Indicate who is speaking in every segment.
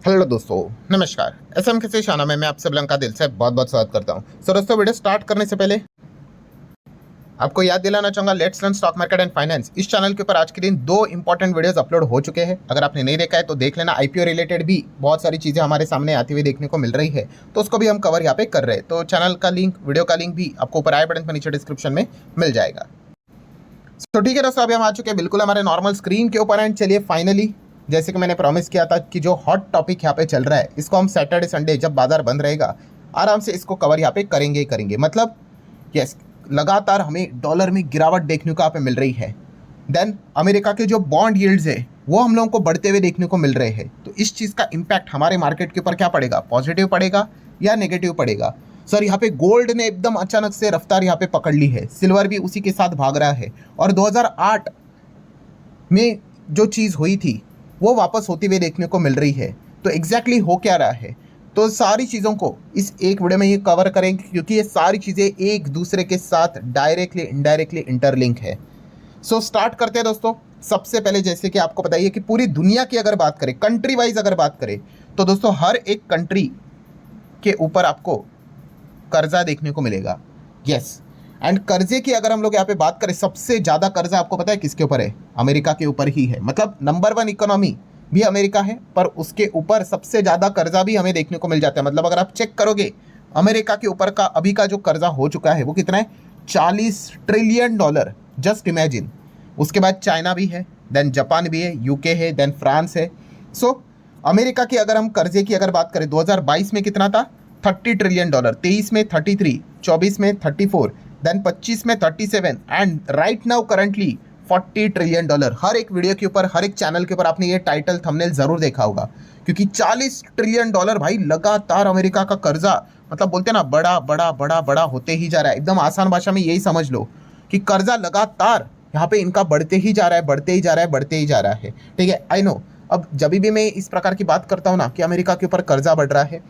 Speaker 1: Hello दोस्तों, नमस्कार। SM के से शाना में मैं आप सब का दिल से बहुत बहुत स्वागत करता हूं। सो दोस्तों, वीडियो स्टार्ट करने से पहले आपको याद दिलाना चाहूंगा, let's learn stock market and finance इस चैनल के ऊपर आज के दिन 2 इंपॉर्टेंट वीडियोस अपलोड हो चुके हैं। अगर आपने नहीं देखा है तो देख लेना। आईपीओ रिलेटेड भी बहुत सारी चीज़ें हमारे सामने आती हुई देखने को मिल रही है, तो उसको भी हम कवर यहाँ पे कर रहे हैं। तो चैनल का लिंक, वीडियो का लिंक भी आपको ऊपर आई बटन पर नीचे डिस्क्रिप्शन में मिल जाएगा। तो ठीक है दोस्तों, अभी हम आ चुके हैं बिल्कुल हमारे नॉर्मल स्क्रीन के ऊपर। एंड चलिए फाइनली, जैसे कि मैंने प्रॉमिस किया था कि जो हॉट टॉपिक यहाँ पे चल रहा है, इसको हम सैटरडे संडे जब बाजार बंद रहेगा आराम से इसको कवर यहाँ पे करेंगे ही करेंगे। मतलब यस, लगातार हमें डॉलर में गिरावट देखने को यहाँ पे मिल रही है। देन अमेरिका के जो बॉन्ड यील्ड्स है वो हम लोगों को बढ़ते हुए देखने को मिल रहे हैं। तो इस चीज़ का इम्पैक्ट हमारे मार्केट के ऊपर क्या पड़ेगा, पॉजिटिव पड़ेगा या नेगेटिव पड़ेगा। सर यहाँ पे गोल्ड ने एकदम अचानक से रफ्तार यहाँ पे पकड़ ली है, सिल्वर भी उसी के साथ भाग रहा है। और 2008 में जो चीज़ हुई थी वो वापस होती हुई देखने को मिल रही है। तो एग्जैक्टली हो क्या रहा है, तो सारी चीज़ों को इस एक वीडियो में ये कवर करेंगे, क्योंकि ये सारी चीज़ें एक दूसरे के साथ डायरेक्टली इनडायरेक्टली इंटरलिंक है। सो स्टार्ट करते हैं दोस्तों। सबसे पहले जैसे कि आपको बताइए कि पूरी दुनिया की अगर बात करें, कंट्री वाइज अगर बात करें, तो दोस्तों हर एक कंट्री के ऊपर आपको कर्जा देखने को मिलेगा। यस, एंड कर्जे की अगर हम लोग यहाँ पे बात करें, सबसे ज़्यादा कर्जा आपको पता है किसके ऊपर है? अमेरिका के ऊपर ही है। मतलब नंबर 1 इकोनॉमी भी अमेरिका है, पर उसके ऊपर सबसे ज़्यादा कर्जा भी हमें देखने को मिल जाता है। मतलब अगर आप चेक करोगे अमेरिका के ऊपर का अभी का जो कर्जा हो चुका है वो कितना है? 40 ट्रिलियन डॉलर। Just imagine. उसके बाद चाइना भी है, देन जापान भी है, यूके है, देन फ्रांस है। सो अमेरिका की अगर हम कर्जे की अगर बात करें, 2022 में कितना था? 30 ट्रिलियन डॉलर, 23 में 33, 24 में 34, देन 25 में 37, and right now currently 40 trillion dollar. हर एक वीडियो के ऊपर, हर एक चैनल के ऊपर आपने ये टाइटल थंबनेल जरूर देखा होगा, क्योंकि 40 ट्रिलियन डॉलर भाई लगातार अमेरिका का कर्जा, मतलब बोलते हैं ना, बड़ा बड़ा बड़ा बड़ा होते ही जा रहा है। एकदम आसान भाषा में यही समझ लो कि कर्जा लगातार यहाँ पे इनका बढ़ते ही जा रहा है, बढ़ते ही जा रहा है, बढ़ते ही जा रहा है। ठीक है, आई नो। अब जब भी मैं इस प्रकार की बात करता हूँ ना कि अमेरिका के ऊपर कर्जा बढ़ रहा है,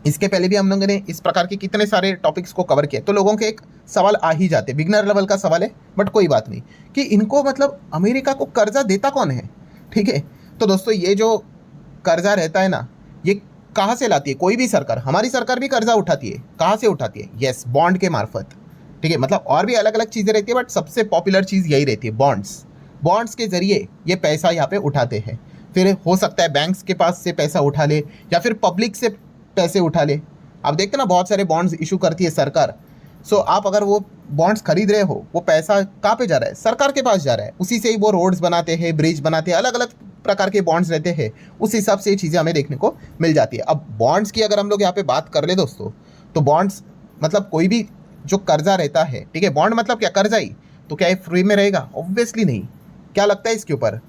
Speaker 1: इसके पहले भी हम लोगों ने इस प्रकार के कितने सारे टॉपिक्स को कवर किया, तो लोगों के एक सवाल आ ही जाते, बिगनर लेवल का सवाल है बट कोई बात नहीं, कि इनको मतलब अमेरिका को कर्जा देता कौन है। ठीक है, तो दोस्तों ये जो कर्जा रहता है ना, ये कहाँ से लाती है? कोई भी सरकार, हमारी सरकार भी कर्जा उठाती है। कहाँ से उठाती है? यस, बॉन्ड के मार्फत। ठीक है, मतलब और भी अलग अलग चीज़ें रहती है, बट सबसे पॉपुलर चीज़ यही रहती है, बॉन्ड्स। बॉन्ड्स के जरिए ये पैसा यहाँ पे उठाते हैं। फिर हो सकता है बैंक्स के पास से पैसा उठा ले, या फिर पब्लिक से पैसे उठा ले। आप देखते ना, बहुत सारे बॉन्ड्स इशू करती है सरकार। सो आप अगर वो बॉन्ड्स खरीद रहे हो, वो पैसा कहाँ पे जा रहा है? सरकार के पास जा रहा है। उसी से ही वो रोड्स बनाते हैं, ब्रिज बनाते हैं, अलग अलग प्रकार के बॉन्ड्स रहते हैं। उस हिसाब से ये चीज़ें हमें देखने को मिल जाती है। अब बॉन्ड्स की अगर हम लोग यहाँ पे बात कर ले दोस्तों, तो बॉन्ड्स मतलब कोई भी जो कर्जा रहता है, ठीक है, बॉन्ड मतलब क्या? कर्जा ही। तो क्या ये फ्री में रहेगा? ऑब्वियसली नहीं। क्या लगता है इसके ऊपर?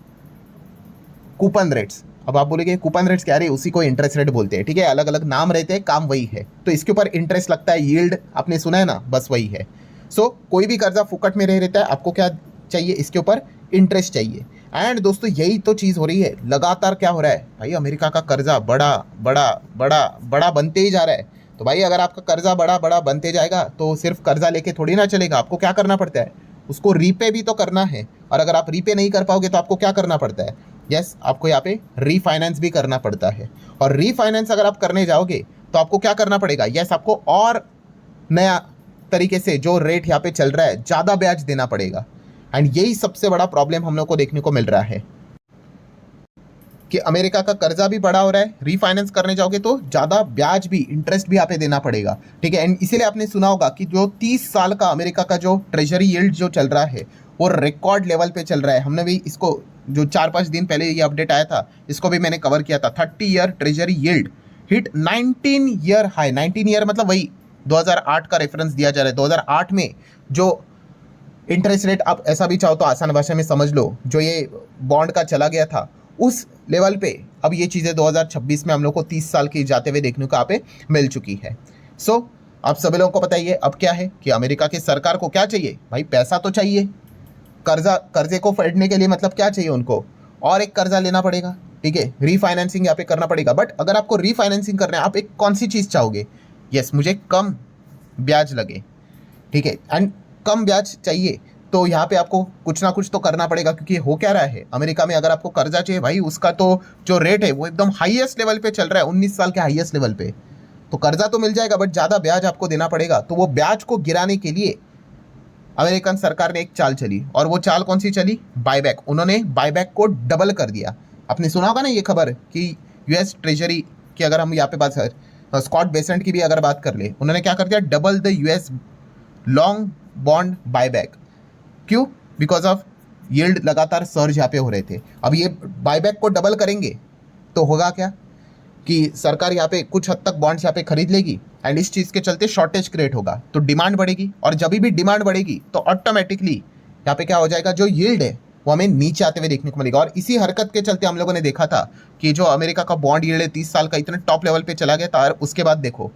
Speaker 1: Coupon rates. अब आप बोलेंगे कूपन रेट्स क्या रहे? उसी को इंटरेस्ट रेट बोलते हैं। ठीक है, अलग अलग नाम रहते हैं, काम वही है। तो इसके ऊपर इंटरेस्ट लगता है, यील्ड आपने सुना है ना, बस वही है। सो कोई भी कर्जा फुकट में रह रहता है, आपको क्या चाहिए? इसके ऊपर इंटरेस्ट चाहिए। एंड दोस्तों यही तो चीज़ हो रही है। लगातार क्या हो रहा है भाई? अमेरिका का कर्जा बड़ा बड़ा बड़ा बड़ा बनते ही जा रहा है। तो भाई अगर आपका कर्जा बड़ा बड़ा बनते जाएगा तो सिर्फ कर्जा लेके थोड़ी ना चलेगा, आपको क्या करना पड़ता है? उसको रीपे भी तो करना है। और अगर आप रीपे नहीं कर पाओगे तो आपको क्या करना पड़ता है? यस, आपको यहाँ पे रीफाइनेंस भी करना पड़ता है। और रीफाइनेंस अगर आप करने जाओगे तो आपको क्या करना पड़ेगा? यस, आपको और नया तरीके से जो रेट यहाँ पे चल रहा है, ज़्यादा ब्याज देना पड़ेगा। एंड यही सबसे बड़ा प्रॉब्लम हम लोग को देखने को मिल रहा है कि अमेरिका का कर्जा भी बड़ा हो रहा है, रीफाइनेंस करने जाओगे तो ज़्यादा ब्याज भी, इंटरेस्ट भी यहाँ पे देना पड़ेगा। ठीक है, एंड इसीलिए आपने सुना होगा कि जो 30 साल का अमेरिका का जो ट्रेजरी यील्ड जो चल रहा है वो रिकॉर्ड लेवल पे चल रहा है। हमने भी इसको जो 4-5 दिन पहले ये अपडेट आया था, इसको भी मैंने कवर किया था। 30 year treasury yield hit 19 year high. 19 year मतलब वही 2008 का रेफरेंस दिया जा रहा है। 2008 में जो इंटरेस्ट रेट, आप ऐसा भी चाहो तो आसान भाषा में समझ लो, जो ये बॉन्ड का चला गया था उस लेवल पे अब ये चीज़ें 2026 में हम लोग को 30 साल की जाते हुए देखने को यहाँ पे मिल चुकी है। सो आप सभी लोगों को पता ही है अब क्या है कि अमेरिका की सरकार को क्या चाहिए भाई? पैसा तो चाहिए। कर्जे को फेडने के लिए मतलब क्या चाहिए उनको? और एक कर्जा लेना पड़ेगा। ठीक है, रीफाइनेंसिंग यहाँ पे करना पड़ेगा। बट अगर आपको रीफाइनेंसिंग करना है, आप एक कौन सी चीज़ चाहोगे? यस, मुझे कम ब्याज लगे। ठीक है, एंड कम ब्याज चाहिए तो यहाँ पे आपको कुछ ना कुछ तो करना पड़ेगा, क्योंकि हो क्या रहा है अमेरिका में, अगर आपको कर्जा चाहिए भाई, उसका तो जो रेट है वो एकदम हाईएस्ट लेवल पे चल रहा है, 19 साल के हाईएस्ट लेवल पे। तो कर्जा तो मिल जाएगा बट ज़्यादा ब्याज आपको देना पड़ेगा। तो वो ब्याज को गिराने के लिए अमेरिकन सरकार ने एक चाल चली, और वो चाल कौन सी चली? बायबैक। उन्होंने बायबैक को डबल कर दिया। आपने सुना होगा ना ये खबर कि यूएस ट्रेजरी की, अगर हम यहाँ पे बात कर, स्कॉट बेसेंट की भी अगर बात कर ले, उन्होंने क्या कर दिया? Double the US long bond buyback. क्यों? बिकॉज ऑफ यील्ड लगातार सर्ज यहाँ पे हो रहे थे। अब ये बायबैक को डबल करेंगे तो होगा क्या कि सरकार यहाँ पे कुछ हद तक बॉन्ड्स यहाँ पे खरीद लेगी, एंड इस चीज़ के चलते शॉर्टेज क्रिएट होगा, तो डिमांड बढ़ेगी, और जब भी डिमांड बढ़ेगी तो ऑटोमेटिकली यहाँ पे क्या हो जाएगा? जो यील्ड है वो हमें नीचे आते हुए देखने को मिलेगा। और इसी हरकत के चलते हम लोगों ने देखा था कि जो अमेरिका का बॉन्ड यील्ड है 30 साल का, इतने टॉप लेवल पे चला गया था, और उसके बाद देखो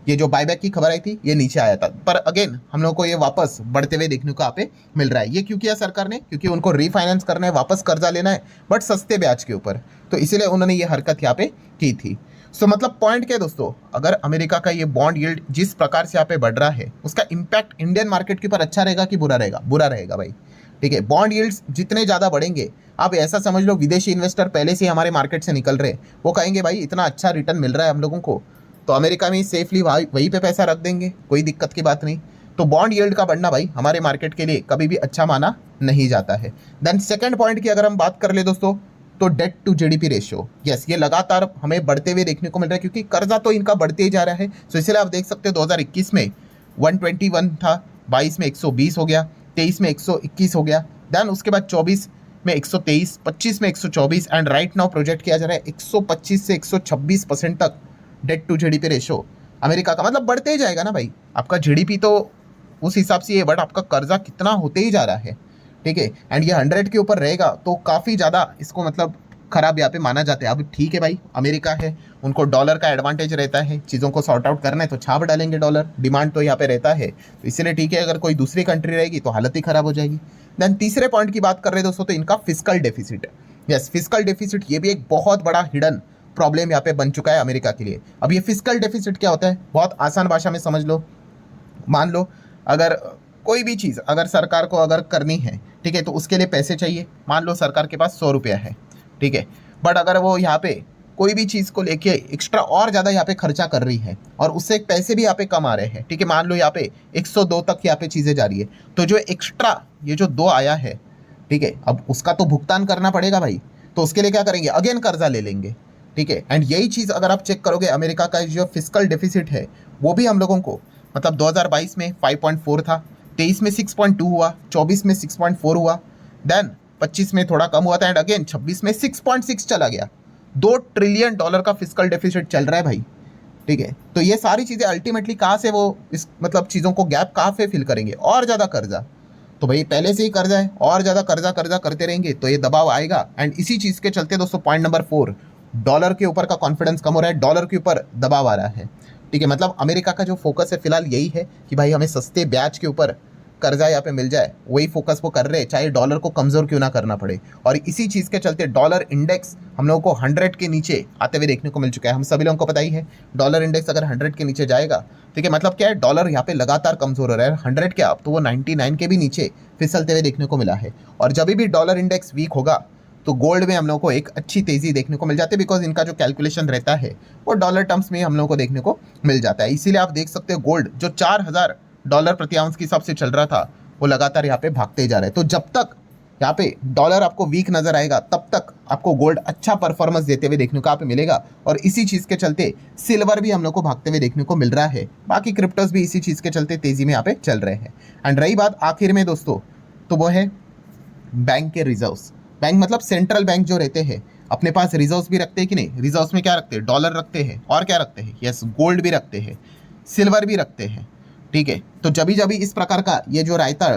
Speaker 1: ये जो बायबैक की खबर आई थी ये नीचे आया था। पर अगेन हम लोगों को ये वापस बढ़ते हुए देखने को यहाँ पे मिल रहा है। ये क्यों किया सरकार ने? क्योंकि उनको रीफाइनेंस करना है, वापस कर्जा लेना है, बट सस्ते ब्याज के ऊपर। तो इसीलिए उन्होंने ये हरकत यहाँ पे की थी। सो मतलब पॉइंट क्या है दोस्तों, अगर अमेरिका का ये बॉन्ड यील्ड जिस प्रकार से यहाँ पे बढ़ रहा है, उसका इंपैक्ट इंडियन मार्केट के ऊपर अच्छा रहेगा कि बुरा रहेगा? बुरा रहेगा भाई। ठीक है, बॉन्ड यील्ड्स जितने ज़्यादा बढ़ेंगे, आप ऐसा समझ लो विदेशी इन्वेस्टर पहले से हमारे मार्केट से निकल रहे, वो कहेंगे भाई इतना अच्छा रिटर्न मिल रहा है हम लोगों को, तो अमेरिका में सेफली वहीं पे पैसा रख देंगे, कोई दिक्कत की बात नहीं। तो बॉन्ड यील्ड का बढ़ना भाई हमारे मार्केट के लिए कभी भी अच्छा माना नहीं जाता है। देन सेकंड पॉइंट की अगर हम बात कर ले दोस्तों, तो debt to GDP ratio, yes, ये लगातार हमें बढ़ते हुए देखने को मिल रहा है, क्योंकि कर्जा तो इनका बढ़ते ही जा रहा है। सो इसलिए आप देख सकते हो 2021 में 121 था, 22 में 120 हो गया, 23 में 121 हो गया, देन उसके बाद 24 में 123, 25 में 124, एंड राइट नाउ प्रोजेक्ट किया जा रहा है 125 से 126% तक debt to GDP ratio America का। मतलब बढ़ते ही जाएगा ना भाई, आपका जीडीपी तो उस हिसाब से ये, बट आपका कर्जा कितना होते ही जा रहा है। ठीक है, एंड ये 100 के ऊपर रहेगा तो काफ़ी ज़्यादा इसको मतलब खराब यहाँ पे माना जाता है। अब ठीक है भाई, अमेरिका है, उनको डॉलर का एडवांटेज रहता है, चीज़ों को सॉर्ट आउट करना है तो छाप डालेंगे डॉलर, डिमांड तो यहाँ पे रहता है, तो इसलिए ठीक है। अगर कोई दूसरी कंट्री रहेगी तो हालत ही खराब हो जाएगी। देन तीसरे पॉइंट की बात कर रहे हैं दोस्तों, तो इनका fiscal deficit. Yes, fiscal deficit ये भी एक बहुत बड़ा हिडन प्रॉब्लम यहाँ पे बन चुका है अमेरिका के लिए। अब ये फिस्कल डेफिसिट क्या होता है? बहुत आसान भाषा में समझ लो, मान लो अगर कोई भी चीज़ अगर सरकार को अगर करनी है, ठीक है, तो उसके लिए पैसे चाहिए। मान लो सरकार के पास 100 रुपया है, ठीक है, बट अगर वो यहाँ पे कोई भी चीज़ को लेके एक्स्ट्रा और ज़्यादा यहाँ पे खर्चा कर रही है, और उससे पैसे भी यहाँ पे कम आ रहे हैं, ठीक है, मान लो यहाँ पे 102 तक यहाँ पे चीज़ें जा रही है, तो जो एक्स्ट्रा ये जो 2 आया है, ठीक है, अब उसका तो भुगतान करना पड़ेगा भाई। तो उसके लिए क्या करेंगे? अगेन कर्जा ले लेंगे। ठीक है, एंड यही चीज़ अगर आप चेक करोगे, अमेरिका का जो फिस्कल डेफिसिट है वो भी हम लोगों को मतलब 2022 में 5.4 था, 23 में 6.2 हुआ, 24 में 6.4 हुआ, देन 25 में थोड़ा कम हुआ था, एंड अगेन 26 में 6.6 चला गया। $2 ट्रिलियन का फिस्कल डेफिसिट चल रहा है भाई। ठीक है, तो ये सारी चीज़ें अल्टीमेटली कहाँ से वो इस मतलब चीज़ों को गैप कहाँ पे फिल करेंगे? और ज़्यादा कर्जा। तो भाई पहले से ही कर्जा है, और ज़्यादा कर्जा कर्जा करते रहेंगे तो ये दबाव आएगा। एंड इसी चीज़ के चलते दोस्तों पॉइंट नंबर 4, डॉलर के ऊपर का कॉन्फिडेंस कम हो रहा है, डॉलर के ऊपर दबाव आ रहा है। ठीक है, मतलब अमेरिका का जो फोकस है फिलहाल यही है कि भाई हमें सस्ते ब्याज के ऊपर कर्जा यहाँ पे मिल जाए, वही फोकस वो कर रहे हैं, चाहे डॉलर को कमज़ोर क्यों ना करना पड़े। और इसी चीज़ के चलते डॉलर इंडेक्स हम लोगों को 100 के नीचे आते हुए देखने को मिल चुका है। हम सभी लोगों को पता ही है, डॉलर इंडेक्स अगर 100 के नीचे जाएगा, ठीक है, मतलब क्या है, डॉलर यहाँ पे लगातार कमज़ोर हो रहा है। 100 क्या, अब तो वो 99 के भी नीचे फिसलते हुए देखने को मिला है। और जब भी डॉलर इंडेक्स वीक होगा तो गोल्ड में हम लोगों को एक अच्छी तेज़ी देखने को मिल जाती है, बिकॉज इनका जो कैलकुलेशन रहता है वो डॉलर टर्म्स में हम लोगों को देखने को मिल जाता है। इसीलिए आप देख सकते हो गोल्ड जो $4000 प्रति आउंस के हिसाब से चल रहा था, वो लगातार यहाँ पे भागते जा रहे हैं। तो जब तक यहाँ पे डॉलर आपको वीक नजर आएगा, तब तक आपको गोल्ड अच्छा परफॉर्मेंस देते हुए देखने को यहाँ पे मिलेगा। और इसी चीज़ के चलते सिल्वर भी हम लोग को भागते हुए देखने को मिल रहा है। बाकी क्रिप्टोस भी इसी चीज़ के चलते तेज़ी में यहाँ पे चल रहे हैं। एंड रही बात आखिर में दोस्तों, तो वो है बैंक के रिजर्व्स। बैंक मतलब सेंट्रल बैंक जो रहते हैं अपने पास रिजर्व्स भी रखते हैं कि नहीं? रिजर्व्स में क्या रखते हैं? डॉलर रखते हैं, और क्या रखते हैं? यस, गोल्ड भी रखते हैं, सिल्वर भी रखते हैं। ठीक है, तो जब भी इस प्रकार का ये जो रायता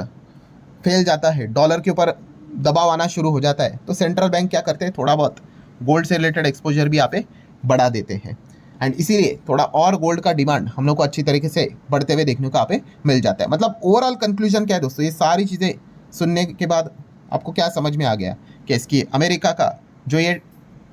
Speaker 1: फैल जाता है, डॉलर के ऊपर दबाव आना शुरू हो जाता है, तो सेंट्रल बैंक क्या करते हैं? थोड़ा बहुत गोल्ड से रिलेटेड एक्सपोजर भी यहाँ पे बढ़ा देते हैं। एंड इसीलिए थोड़ा और गोल्ड का डिमांड हम लोग को अच्छी तरीके से बढ़ते हुए देखने को यहाँ पे मिल जाता है। मतलब ओवरऑल कंक्लूजन क्या है दोस्तों, ये सारी चीज़ें सुनने के बाद आपको क्या समझ में आ गया कि इसकी अमेरिका का जो ये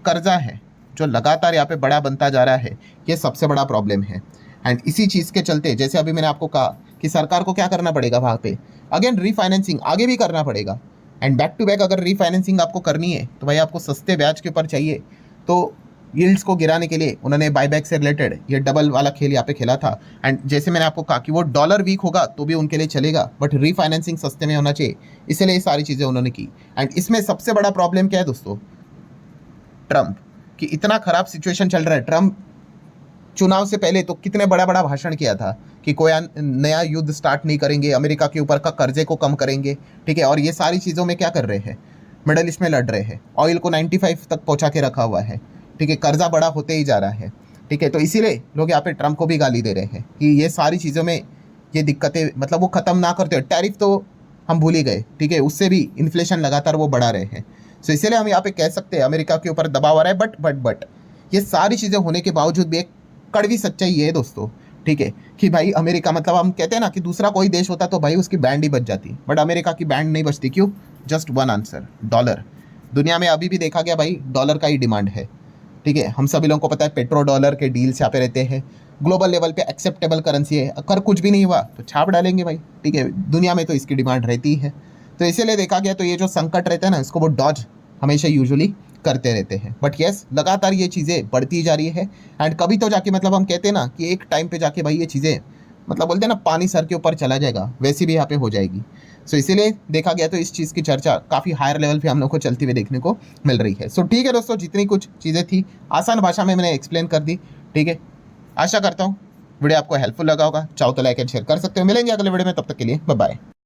Speaker 1: कर्जा है जो लगातार यहाँ पे बड़ा बनता जा रहा है, ये सबसे बड़ा प्रॉब्लम है। एंड इसी चीज़ के चलते, जैसे अभी मैंने आपको कहा कि सरकार को क्या करना पड़ेगा वहाँ पे, अगेन रीफाइनेंसिंग आगे भी करना पड़ेगा। एंड बैक टू बैक अगर रीफाइनेंसिंग आपको करनी है तो भाई आपको सस्ते ब्याज के ऊपर चाहिए, तो यील्ड्स को गिराने के लिए उन्होंने बायबैक से रिलेटेड ये डबल वाला खेल यहाँ पे खेला था। एंड जैसे मैंने आपको कहा कि वो डॉलर वीक होगा तो भी उनके लिए चलेगा, बट रीफाइनेंसिंग सस्ते में होना चाहिए, इसलिए ये सारी चीज़ें उन्होंने की। एंड इसमें सबसे बड़ा प्रॉब्लम क्या है दोस्तों, ट्रम्प, कि इतना खराब सिचुएशन चल रहा है। ट्रम्प चुनाव से पहले तो कितने बड़ा बड़ा भाषण किया था कि कोई नया युद्ध स्टार्ट नहीं करेंगे, अमेरिका के ऊपर का कर्जे को कम करेंगे, ठीक है। और ये सारी चीज़ों में क्या कर रहे हैं, मिडल ईस्ट में लड़ रहे हैं, ऑयल को 95 तक पहुंचा के रखा हुआ है, ठीक है, कर्जा बड़ा होते ही जा रहा है, ठीक है। तो इसीलिए लोग यहाँ पे ट्रम्प को भी गाली दे रहे हैं कि ये सारी चीज़ों में ये दिक्कतें मतलब वो ख़त्म ना करते। टैरिफ तो हम भूल ही गए, ठीक है, उससे भी इन्फ्लेशन लगातार वो बढ़ा रहे हैं। सो इसीलिए हम यहाँ पे कह सकते हैं अमेरिका के ऊपर दबाव आ रहा है। बट ये सारी चीज़ें होने के बावजूद भी एक कड़वी सच्चाई ये है दोस्तों, ठीक है, कि भाई अमेरिका मतलब हम कहते हैं ना कि दूसरा कोई देश होता तो भाई उसकी बैंड ही बच जाती, बट अमेरिका की बैंड नहीं बचती। क्यों? Just one answer, dollar. दुनिया में अभी भी देखा गया भाई डॉलर का ही डिमांड है, ठीक है। हम सभी लोगों को पता है पेट्रो डॉलर के डील्स यहाँ पे रहते हैं, ग्लोबल लेवल पे एक्सेप्टेबल करेंसी है, अगर कुछ भी नहीं हुआ तो छाप डालेंगे भाई, ठीक है। दुनिया में तो इसकी डिमांड रहती है, तो इसीलिए देखा गया तो ये जो संकट रहता है ना, इसको वो डॉज हमेशा यूजुअली करते रहते हैं। बट यस, लगातार ये चीज़ें बढ़ती जा रही है। एंड कभी तो जाके मतलब हम कहते हैं ना कि एक टाइम पे जाके भाई ये चीज़ें मतलब बोलते हैं ना पानी सर के ऊपर चला जाएगा, वैसी भी यहाँ पे हो जाएगी। सो इसीलिए देखा गया तो इस चीज़ की चर्चा काफ़ी हायर लेवल पे हम लोग को चलती हुई देखने को मिल रही है। सो ठीक है दोस्तों, जितनी कुछ चीज़ें थी आसान भाषा में मैंने एक्सप्लेन कर दी, ठीक है। आशा करता हूँ वीडियो आपको हेल्पफुल लगा होगा। चाहो तो लाइक एंड शेयर कर सकते हो। मिलेंगे अगले वीडियो में, तब तक के लिए बाय बाय।